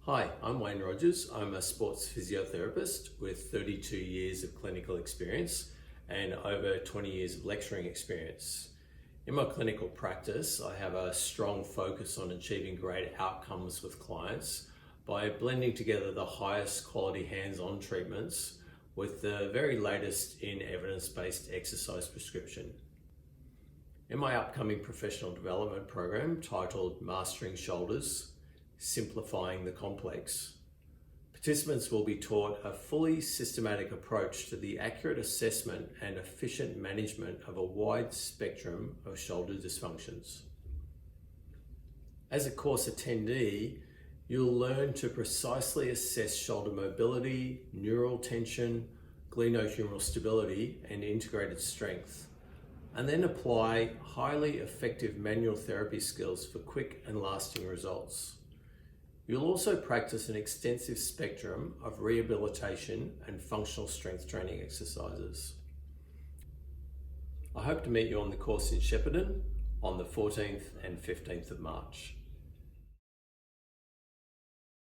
Hi, I'm Wayne Rodgers. I'm a sports physiotherapist with 32 years of clinical experience and over 20 years of lecturing experience. In my clinical practice, I have a strong focus on achieving great outcomes with clients by blending together the highest quality hands-on treatments with the very latest in evidence-based exercise prescription. In my upcoming professional development program titled Mastering Shoulders, Simplifying the Complex, participants will be taught a fully systematic approach to the accurate assessment and efficient management of a wide spectrum of shoulder dysfunctions. As a course attendee, you'll learn to precisely assess shoulder mobility, neural tension, glenohumeral stability, and integrated strength, and then apply highly effective manual therapy skills for quick and lasting results. You'll also practice an extensive spectrum of rehabilitation and functional strength training exercises. I hope to meet you on the course in Shepparton on the 14th and 15th of March.